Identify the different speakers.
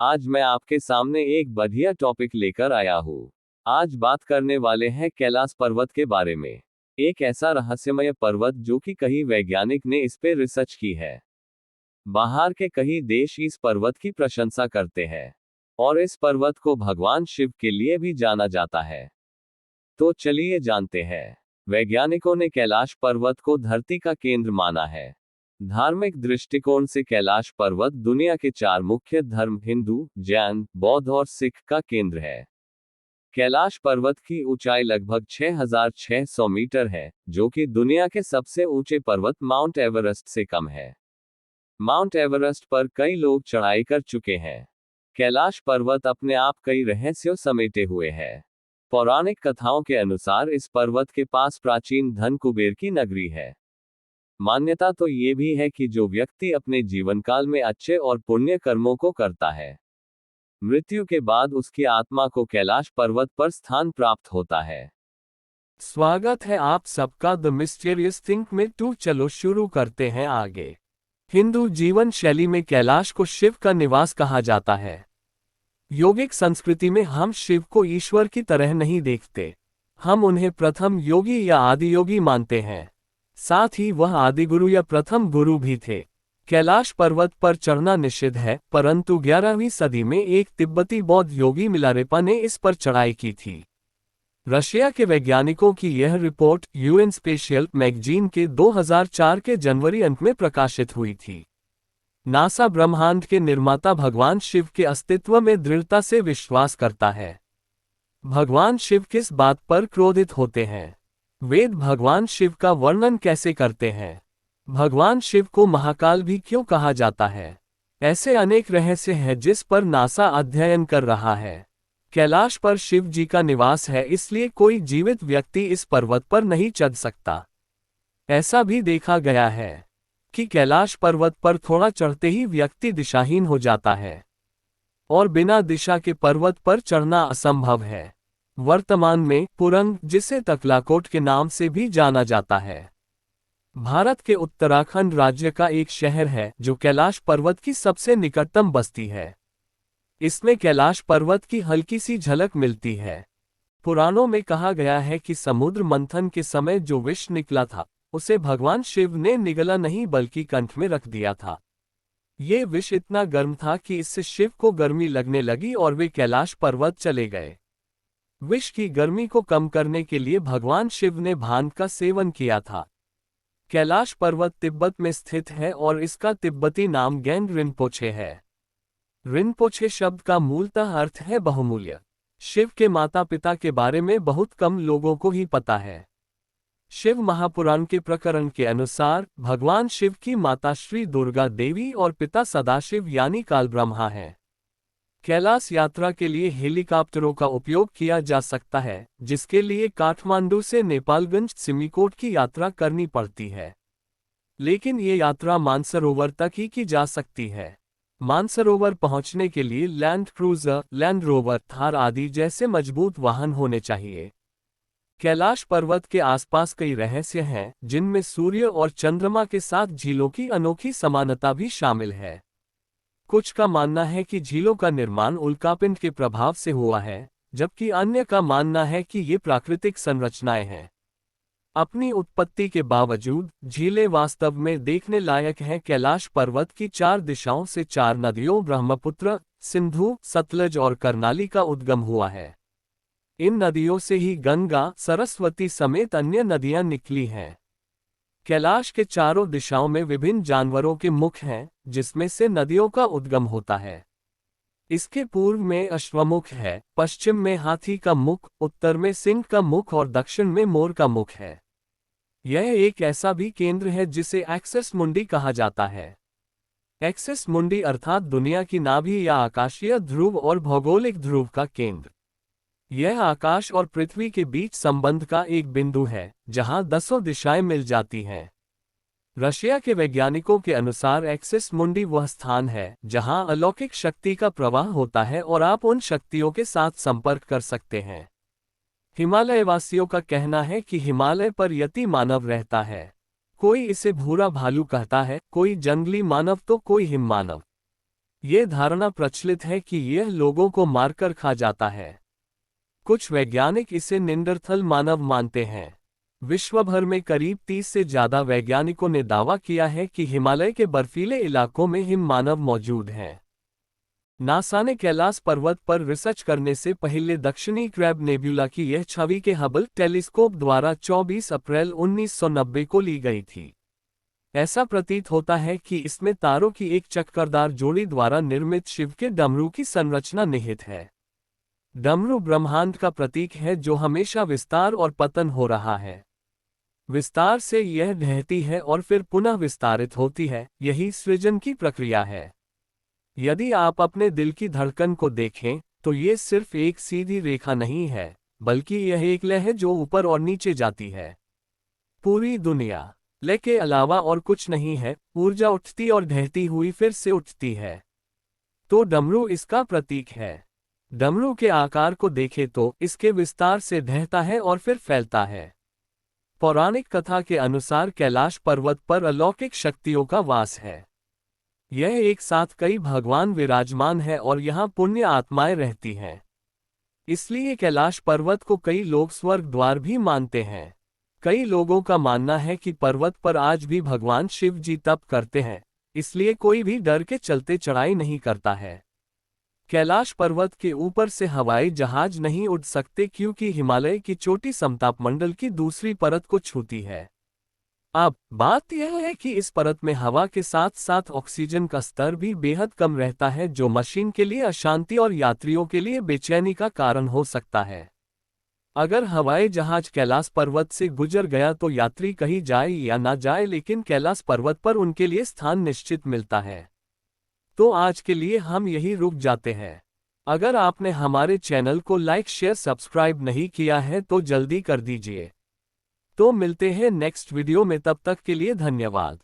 Speaker 1: आज मैं आपके सामने एक बढ़िया टॉपिक लेकर आया हूँ। आज बात करने वाले हैं कैलाश पर्वत के बारे में। एक ऐसा रहस्यमय पर्वत जो कि कई वैज्ञानिक ने इस पे रिसर्च की है। बाहर के कई देश इस पर्वत की प्रशंसा करते हैं और इस पर्वत को भगवान शिव के लिए भी जाना जाता है। तो चलिए जानते हैं। वैज्ञानिकों ने कैलाश पर्वत को धरती का केंद्र माना है। धार्मिक दृष्टिकोण से कैलाश पर्वत दुनिया के 4 मुख्य धर्म हिंदू, जैन, बौद्ध और सिख का केंद्र है। कैलाश पर्वत की ऊंचाई लगभग 6,600 मीटर है, जो कि दुनिया के सबसे ऊंचे पर्वत माउंट एवरेस्ट से कम है। माउंट एवरेस्ट पर कई लोग चढ़ाई कर चुके हैं। कैलाश पर्वत अपने आप कई रहस्यों समेटे हुए है। पौराणिक कथाओं के अनुसार इस पर्वत के पास प्राचीन धन कुबेर की नगरी है। मान्यता तो ये भी है कि जो व्यक्ति अपने जीवन काल में अच्छे और पुण्य कर्मों को करता है, मृत्यु के बाद उसकी आत्मा को कैलाश पर्वत पर स्थान प्राप्त होता है।
Speaker 2: स्वागत है आप सबका द मिस्टीरियस थिंक में। चलो शुरू करते हैं आगे। हिंदू जीवन शैली में कैलाश को शिव का निवास कहा जाता है। योगिक संस्कृति में हम शिव को ईश्वर की तरह नहीं देखते, हम उन्हें प्रथम योगी या आदि योगी मानते हैं। साथ ही वह आदिगुरु या प्रथम गुरु भी थे। कैलाश पर्वत पर चढ़ना निषिद्ध है, परंतु 11वीं सदी में एक तिब्बती बौद्ध योगी मिलारेपा ने इस पर चढ़ाई की थी। रशिया के वैज्ञानिकों की यह रिपोर्ट यूएन स्पेशियल मैगजीन के 2004 के जनवरी अंत में प्रकाशित हुई थी। नासा ब्रह्मांड के निर्माता भगवान शिव के अस्तित्व में दृढ़ता से विश्वास करता है। भगवान शिव किस बात पर क्रोधित होते हैं? वेद भगवान शिव का वर्णन कैसे करते हैं? भगवान शिव को महाकाल भी क्यों कहा जाता है? ऐसे अनेक रहस्य हैं जिस पर नासा अध्ययन कर रहा है। कैलाश पर शिव जी का निवास है, इसलिए कोई जीवित व्यक्ति इस पर्वत पर नहीं चढ़ सकता। ऐसा भी देखा गया है कि कैलाश पर्वत पर थोड़ा चढ़ते ही व्यक्ति दिशाहीन हो जाता है और बिना दिशा के पर्वत पर चढ़ना असंभव है। वर्तमान में पुरंग, जिसे तकलाकोट के नाम से भी जाना जाता है, भारत के उत्तराखंड राज्य का एक शहर है जो कैलाश पर्वत की सबसे निकटतम बस्ती है। इसमें कैलाश पर्वत की हल्की सी झलक मिलती है। पुराणों में कहा गया है कि समुद्र मंथन के समय जो विष निकला था, उसे भगवान शिव ने निगला नहीं बल्कि कंठ में रख दिया था। ये विष इतना गर्म था कि इससे शिव को गर्मी लगने लगी और वे कैलाश पर्वत चले गए। विष की गर्मी को कम करने के लिए भगवान शिव ने भांग का सेवन किया था। कैलाश पर्वत तिब्बत में स्थित है और इसका तिब्बती नाम गैंग रिनपोछे है। रिनपोछे शब्द का मूलतः अर्थ है बहुमूल्य। शिव के माता पिता के बारे में बहुत कम लोगों को ही पता है। शिव महापुराण के प्रकरण के अनुसार भगवान शिव की माता श्री दुर्गा देवी और पिता सदाशिव यानी काल ब्रह्मा हैं। कैलाश यात्रा के लिए हेलीकॉप्टरों का उपयोग किया जा सकता है, जिसके लिए काठमांडू से नेपालगंज सिमिकोट की यात्रा करनी पड़ती है। लेकिन ये यात्रा मानसरोवर तक ही की जा सकती है। मानसरोवर पहुंचने के लिए land cruiser, land rover, Thar आदि जैसे मजबूत वाहन होने चाहिए। कैलाश पर्वत के आसपास कई रहस्य हैं, जिनमें सूर्य और चंद्रमा के साथ झीलों की अनोखी समानता भी शामिल है। कुछ का मानना है कि झीलों का निर्माण उल्कापिंड के प्रभाव से हुआ है, जबकि अन्य का मानना है कि ये प्राकृतिक संरचनाएं हैं। अपनी उत्पत्ति के बावजूद झीलें वास्तव में देखने लायक हैं। कैलाश पर्वत की 4 दिशाओं से 4 नदियों ब्रह्मपुत्र, सिंधु, सतलज और कर्नाली का उद्गम हुआ है। इन नदियों से ही गंगा, सरस्वती समेत अन्य नदियां निकली हैं। कैलाश के चारों दिशाओं में विभिन्न जानवरों के मुख हैं, जिसमें से नदियों का उद्गम होता है। इसके पूर्व में अश्वमुख है, पश्चिम में हाथी का मुख, उत्तर में सिंह का मुख और दक्षिण में मोर का मुख है। यह एक ऐसा भी केंद्र है जिसे एक्सिस मुंडी कहा जाता है। एक्सिस मुंडी अर्थात दुनिया की नाभि या आकाशीय ध्रुव और भौगोलिक ध्रुव का केंद्र। यह आकाश और पृथ्वी के बीच संबंध का एक बिंदु है, जहां 10 दिशाएं मिल जाती हैं। रशिया के वैज्ञानिकों के अनुसार एक्सिस मुंडी वह स्थान है जहां अलौकिक शक्ति का प्रवाह होता है और आप उन शक्तियों के साथ संपर्क कर सकते हैं। हिमालय वासियों का कहना है कि हिमालय पर यति मानव रहता है। कोई इसे भूरा भालू कहता है, कोई जंगली मानव तो कोई हिम मानव। ये धारणा प्रचलित है कि यह लोगों को मारकर खा जाता है। कुछ वैज्ञानिक इसे निंडरथल मानव मानते हैं। विश्व भर में करीब 30 से ज्यादा वैज्ञानिकों ने दावा किया है कि हिमालय के बर्फीले इलाकों में हिम मानव मौजूद हैं। नासा ने कैलाश पर्वत पर रिसर्च करने से पहले दक्षिणी क्रैब नेब्यूला की यह छवि के हबल टेलीस्कोप द्वारा 24 अप्रैल 1990 को ली गई थी। ऐसा प्रतीत होता है कि इसमें तारों की एक चक्करदार जोड़ी द्वारा निर्मित शिव के डमरू की संरचना निहित है। डमरू ब्रह्मांड का प्रतीक है जो हमेशा विस्तार और पतन हो रहा है। विस्तार से यह ढहती है और फिर पुनः विस्तारित होती है, यही सृजन की प्रक्रिया है। यदि आप अपने दिल की धड़कन को देखें, तो ये सिर्फ एक सीधी रेखा नहीं है, बल्कि यह एक लय है जो ऊपर और नीचे जाती है। पूरी दुनिया लय के अलावा और कुछ नहीं है, ऊर्जा उठती और ढहती हुई फिर से उठती है। तो डमरू इसका प्रतीक है। डमरू के आकार को देखें तो इसके विस्तार से ढहता है और फिर फैलता है। पौराणिक कथा के अनुसार कैलाश पर्वत पर अलौकिक शक्तियों का वास है। यह एक साथ कई भगवान विराजमान है और यहाँ पुण्य आत्माएं रहती हैं। इसलिए कैलाश पर्वत को कई लोग स्वर्ग द्वार भी मानते हैं। कई लोगों का मानना है कि पर्वत पर आज भी भगवान शिव जी तप करते हैं, इसलिए कोई भी डर के चलते चढ़ाई नहीं करता है। कैलाश पर्वत के ऊपर से हवाई जहाज नहीं उड़ सकते क्योंकि हिमालय की चोटी समतापमंडल की दूसरी परत को छूती है। अब बात यह है कि इस परत में हवा के साथ साथ ऑक्सीजन का स्तर भी बेहद कम रहता है, जो मशीन के लिए अशांति और यात्रियों के लिए बेचैनी का कारण हो सकता है। अगर हवाई जहाज कैलाश पर्वत से गुजर गया तो यात्री कहीं जाए या ना जाए, लेकिन कैलाश पर्वत पर उनके लिए स्थान निश्चित मिलता है। तो आज के लिए हम यही रुक जाते हैं। अगर आपने हमारे चैनल को लाइक शेयर सब्सक्राइब नहीं किया है तो जल्दी कर दीजिए। तो मिलते हैं नेक्स्ट वीडियो में, तब तक के लिए धन्यवाद।